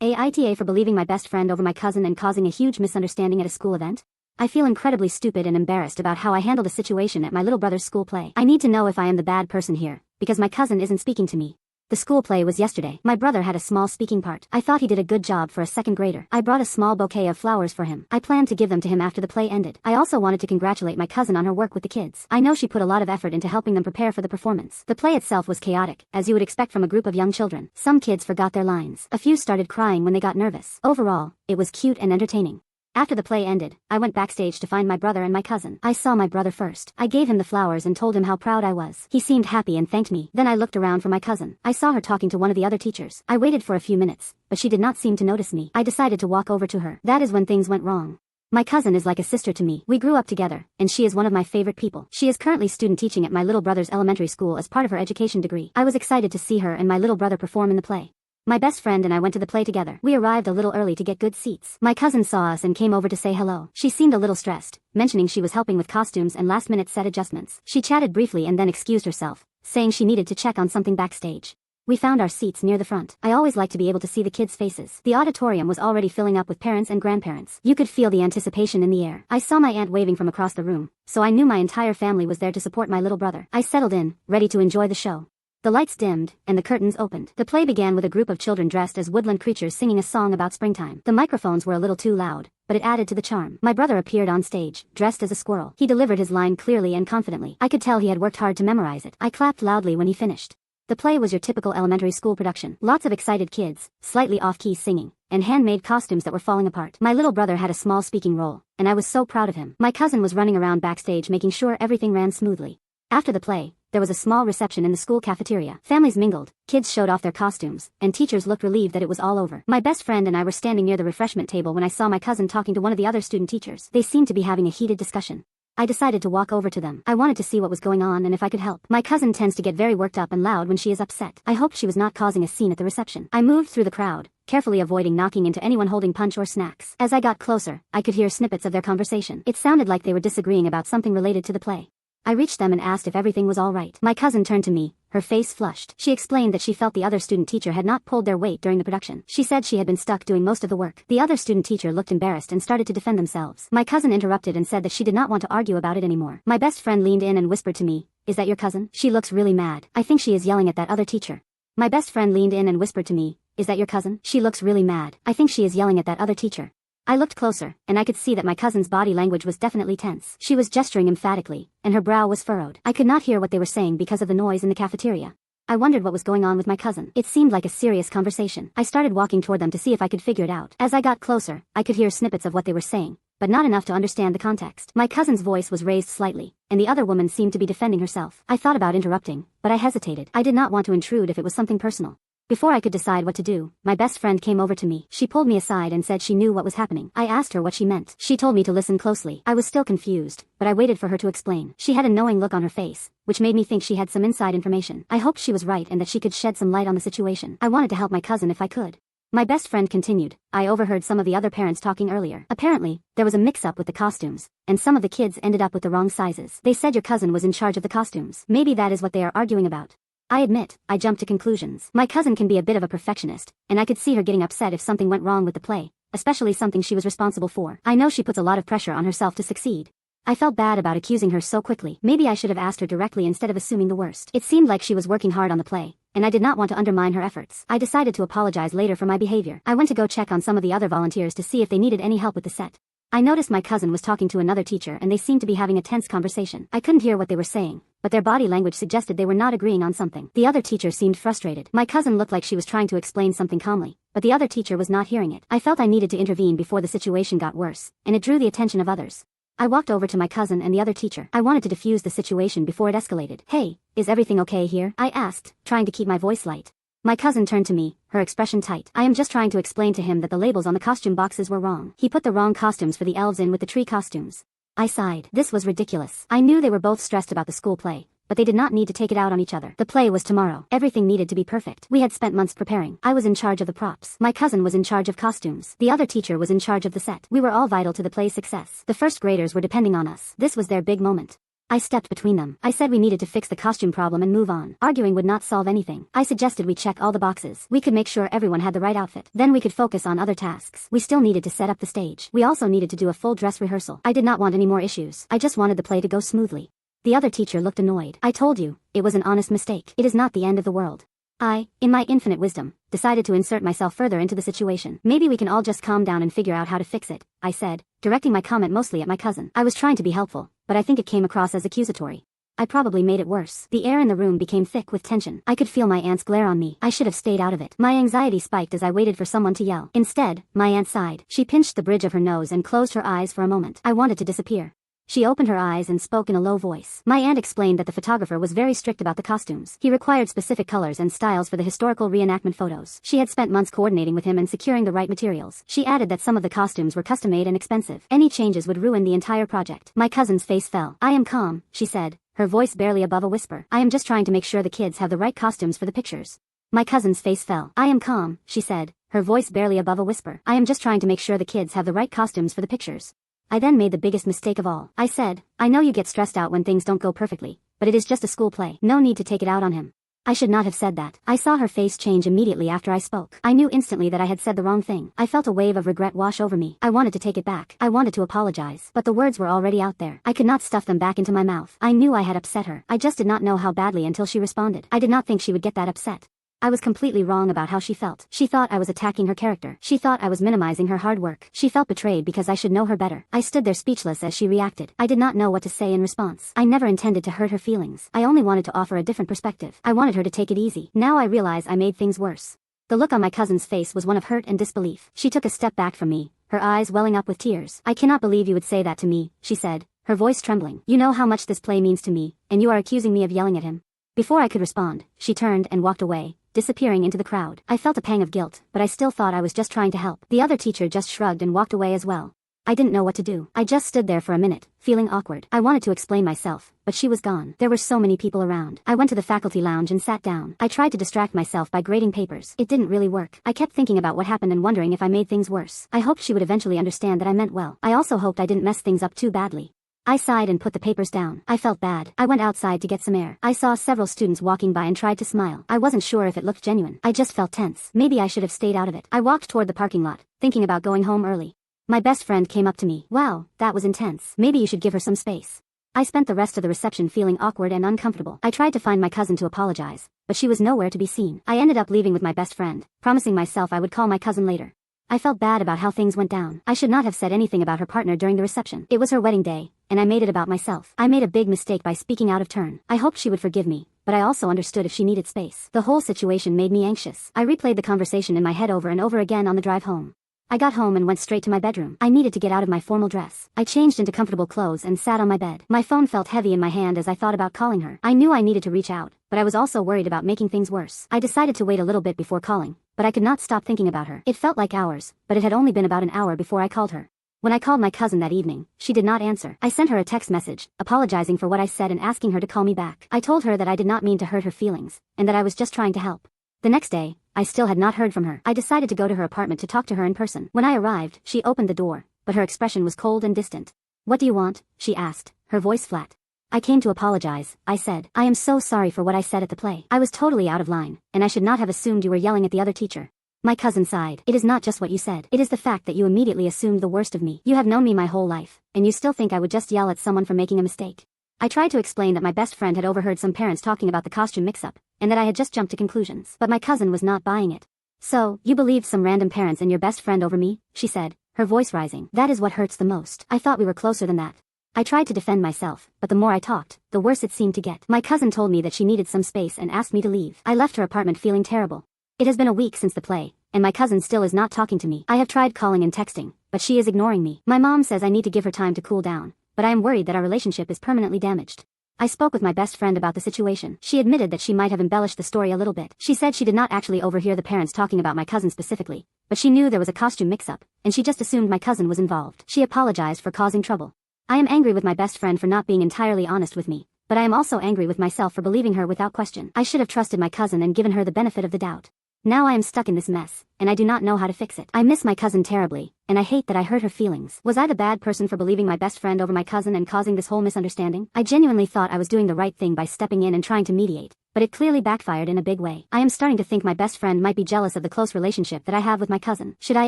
AITA for believing my best friend over my cousin and causing a huge misunderstanding at a school event? I feel incredibly stupid and embarrassed about how I handled a situation at my little brother's school play. I need to know if I am the bad person here, because my cousin isn't speaking to me. The school play was yesterday. My brother had a small speaking part. I thought he did a good job for a second grader. I brought a small bouquet of flowers for him. I planned to give them to him after the play ended. I also wanted to congratulate my cousin on her work with the kids. I know she put a lot of effort into helping them prepare for the performance. The play itself was chaotic, as you would expect from a group of young children. Some kids forgot their lines. A few started crying when they got nervous. Overall, it was cute and entertaining. After the play ended, I went backstage to find my brother and my cousin. I saw my brother first. I gave him the flowers and told him how proud I was. He seemed happy and thanked me. Then I looked around for my cousin. I saw her talking to one of the other teachers. I waited for a few minutes, but she did not seem to notice me. I decided to walk over to her. That is when things went wrong. My cousin is like a sister to me. We grew up together, and she is one of my favorite people. She is currently student teaching at my little brother's elementary school as part of her education degree. I was excited to see her and my little brother perform in the play. My best friend and I went to the play together. We arrived a little early to get good seats. My cousin saw us and came over to say hello. She seemed a little stressed, mentioning she was helping with costumes and last-minute set adjustments. She chatted briefly and then excused herself, saying she needed to check on something backstage. We found our seats near the front. I always like to be able to see the kids' faces. The auditorium was already filling up with parents and grandparents. You could feel the anticipation in the air. I saw my aunt waving from across the room, so I knew my entire family was there to support my little brother. I settled in, ready to enjoy the show. The lights dimmed, and the curtains opened. The play began with a group of children dressed as woodland creatures singing a song about springtime. The microphones were a little too loud, but it added to the charm. My brother appeared on stage, dressed as a squirrel. He delivered his line clearly and confidently. I could tell he had worked hard to memorize it. I clapped loudly when he finished. The play was your typical elementary school production. Lots of excited kids, slightly off-key singing, and handmade costumes that were falling apart. My little brother had a small speaking role, and I was so proud of him. My cousin was running around backstage making sure everything ran smoothly. After the play, there was a small reception in the school cafeteria. Families mingled, kids showed off their costumes, and teachers looked relieved that it was all over. My best friend and I were standing near the refreshment table when I saw my cousin talking to one of the other student teachers. They seemed to be having a heated discussion. I decided to walk over to them. I wanted to see what was going on and if I could help. My cousin tends to get very worked up and loud when she is upset. I hoped she was not causing a scene at the reception. I moved through the crowd, carefully avoiding knocking into anyone holding punch or snacks. As I got closer, I could hear snippets of their conversation. It sounded like they were disagreeing about something related to the play. I reached them and asked if everything was all right. My cousin turned to me, her face flushed. She explained that she felt the other student teacher had not pulled their weight during the production. She said she had been stuck doing most of the work. The other student teacher looked embarrassed and started to defend themselves. My cousin interrupted and said that she did not want to argue about it anymore. My best friend leaned in and whispered to me, "Is that your cousin? She looks really mad. I think she is yelling at that other teacher." My best friend leaned in and whispered to me, "Is that your cousin? She looks really mad. I think she is yelling at that other teacher." I looked closer, and I could see that my cousin's body language was definitely tense. She was gesturing emphatically, and her brow was furrowed. I could not hear what they were saying because of the noise in the cafeteria. I wondered what was going on with my cousin. It seemed like a serious conversation. I started walking toward them to see if I could figure it out. As I got closer, I could hear snippets of what they were saying, but not enough to understand the context. My cousin's voice was raised slightly, and the other woman seemed to be defending herself. I thought about interrupting, but I hesitated. I did not want to intrude if it was something personal. Before I could decide what to do, my best friend came over to me. She pulled me aside and said she knew what was happening. I asked her what she meant. She told me to listen closely. I was still confused, but I waited for her to explain. She had a knowing look on her face, which made me think she had some inside information. I hoped she was right and that she could shed some light on the situation. I wanted to help my cousin if I could. My best friend continued, "I overheard some of the other parents talking earlier. Apparently, there was a mix-up with the costumes, and some of the kids ended up with the wrong sizes. They said your cousin was in charge of the costumes. Maybe that is what they are arguing about." I admit, I jumped to conclusions. My cousin can be a bit of a perfectionist, and I could see her getting upset if something went wrong with the play, especially something she was responsible for. I know she puts a lot of pressure on herself to succeed. I felt bad about accusing her so quickly. Maybe I should have asked her directly instead of assuming the worst. It seemed like she was working hard on the play, and I did not want to undermine her efforts. I decided to apologize later for my behavior. I went to go check on some of the other volunteers to see if they needed any help with the set. I noticed my cousin was talking to another teacher and they seemed to be having a tense conversation. I couldn't hear what they were saying, but their body language suggested they were not agreeing on something. The other teacher seemed frustrated. My cousin looked like she was trying to explain something calmly, but the other teacher was not hearing it. I felt I needed to intervene before the situation got worse, and it drew the attention of others. I walked over to my cousin and the other teacher. I wanted to defuse the situation before it escalated. "Hey, is everything okay here?" I asked, trying to keep my voice light. My cousin turned to me, her expression tight. "I am just trying to explain to him that the labels on the costume boxes were wrong. He put the wrong costumes for the elves in with the tree costumes." I sighed. This was ridiculous. I knew they were both stressed about the school play, but they did not need to take it out on each other. The play was tomorrow. Everything needed to be perfect. We had spent months preparing. I was in charge of the props. My cousin was in charge of costumes. The other teacher was in charge of the set. We were all vital to the play's success. The first graders were depending on us. This was their big moment. I stepped between them. I said we needed to fix the costume problem and move on. Arguing would not solve anything. I suggested we check all the boxes. We could make sure everyone had the right outfit. Then we could focus on other tasks. We still needed to set up the stage. We also needed to do a full dress rehearsal. I did not want any more issues. I just wanted the play to go smoothly. The other teacher looked annoyed. I told you, it was an honest mistake. It is not the end of the world. I, in my infinite wisdom, decided to insert myself further into the situation. Maybe we can all just calm down and figure out how to fix it, I said, directing my comment mostly at my cousin. I was trying to be helpful, but I think it came across as accusatory. I probably made it worse. The air in the room became thick with tension. I could feel my aunt's glare on me. I should have stayed out of it. My anxiety spiked as I waited for someone to yell. Instead, my aunt sighed. She pinched the bridge of her nose and closed her eyes for a moment. I wanted to disappear. She opened her eyes and spoke in a low voice. My aunt explained that the photographer was very strict about the costumes. He required specific colors and styles for the historical reenactment photos. She had spent months coordinating with him and securing the right materials. She added that some of the costumes were custom-made and expensive. Any changes would ruin the entire project. My cousin's face fell. I am calm, she said, her voice barely above a whisper. I am just trying to make sure the kids have the right costumes for the pictures. My cousin's face fell. I am calm, she said, her voice barely above a whisper. I am just trying to make sure the kids have the right costumes for the pictures. I then made the biggest mistake of all. I said, I know you get stressed out when things don't go perfectly, but it is just a school play. No need to take it out on him. I should not have said that. I saw her face change immediately after I spoke. I knew instantly that I had said the wrong thing. I felt a wave of regret wash over me. I wanted to take it back. I wanted to apologize. But the words were already out there. I could not stuff them back into my mouth. I knew I had upset her. I just did not know how badly until she responded. I did not think she would get that upset. I was completely wrong about how she felt. She thought I was attacking her character. She thought I was minimizing her hard work. She felt betrayed because I should know her better. I stood there speechless as she reacted. I did not know what to say in response. I never intended to hurt her feelings. I only wanted to offer a different perspective. I wanted her to take it easy. Now I realize I made things worse. The look on my cousin's face was one of hurt and disbelief. She took a step back from me, her eyes welling up with tears. I cannot believe you would say that to me, she said, her voice trembling. You know how much this play means to me, and you are accusing me of yelling at him. Before I could respond, she turned and walked away, disappearing into the crowd. I felt a pang of guilt, but I still thought I was just trying to help. The other teacher just shrugged and walked away as well. I didn't know what to do. I just stood there for a minute, feeling awkward. I wanted to explain myself, but she was gone. There were so many people around. I went to the faculty lounge and sat down. I tried to distract myself by grading papers. It didn't really work. I kept thinking about what happened and wondering if I made things worse. I hoped she would eventually understand that I meant well. I also hoped I didn't mess things up too badly. I sighed and put the papers down. I felt bad. I went outside to get some air. I saw several students walking by and tried to smile. I wasn't sure if it looked genuine. I just felt tense. Maybe I should have stayed out of it. I walked toward the parking lot, thinking about going home early. My best friend came up to me. Wow, that was intense. Maybe you should give her some space. I spent the rest of the reception feeling awkward and uncomfortable. I tried to find my cousin to apologize, but she was nowhere to be seen. I ended up leaving with my best friend, promising myself I would call my cousin later. I felt bad about how things went down. I should not have said anything about her partner during the reception. It was her wedding day, and I made it about myself. I made a big mistake by speaking out of turn. I hoped she would forgive me, but I also understood if she needed space. The whole situation made me anxious. I replayed the conversation in my head over and over again on the drive home. I got home and went straight to my bedroom. I needed to get out of my formal dress. I changed into comfortable clothes and sat on my bed. My phone felt heavy in my hand as I thought about calling her. I knew I needed to reach out, but I was also worried about making things worse. I decided to wait a little bit before calling, but I could not stop thinking about her. It felt like hours, but it had only been about an hour before I called her. When I called my cousin that evening, she did not answer. I sent her a text message, apologizing for what I said and asking her to call me back. I told her that I did not mean to hurt her feelings, and that I was just trying to help. The next day, I still had not heard from her. I decided to go to her apartment to talk to her in person. When I arrived, she opened the door, but her expression was cold and distant. What do you want? She asked, her voice flat. I came to apologize, I said. I am so sorry for what I said at the play. I was totally out of line, and I should not have assumed you were yelling at the other teacher. My cousin sighed. It is not just what you said. It is the fact that you immediately assumed the worst of me. You have known me my whole life, and you still think I would just yell at someone for making a mistake. I tried to explain that my best friend had overheard some parents talking about the costume mix-up, and that I had just jumped to conclusions. But my cousin was not buying it. So, you believed some random parents and your best friend over me? She said, her voice rising. That is what hurts the most. I thought we were closer than that. I tried to defend myself, but the more I talked, the worse it seemed to get. My cousin told me that she needed some space and asked me to leave. I left her apartment feeling terrible. It has been a week since the play, and my cousin still is not talking to me. I have tried calling and texting, but she is ignoring me. My mom says I need to give her time to cool down, but I am worried that our relationship is permanently damaged. I spoke with my best friend about the situation. She admitted that she might have embellished the story a little bit. She said she did not actually overhear the parents talking about my cousin specifically, but she knew there was a costume mix-up, and she just assumed my cousin was involved. She apologized for causing trouble. I am angry with my best friend for not being entirely honest with me, but I am also angry with myself for believing her without question. I should have trusted my cousin and given her the benefit of the doubt. Now I am stuck in this mess, and I do not know how to fix it. I miss my cousin terribly, and I hate that I hurt her feelings. Was I the bad person for believing my best friend over my cousin and causing this whole misunderstanding? I genuinely thought I was doing the right thing by stepping in and trying to mediate, but it clearly backfired in a big way. I am starting to think my best friend might be jealous of the close relationship that I have with my cousin. Should I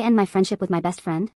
end my friendship with my best friend?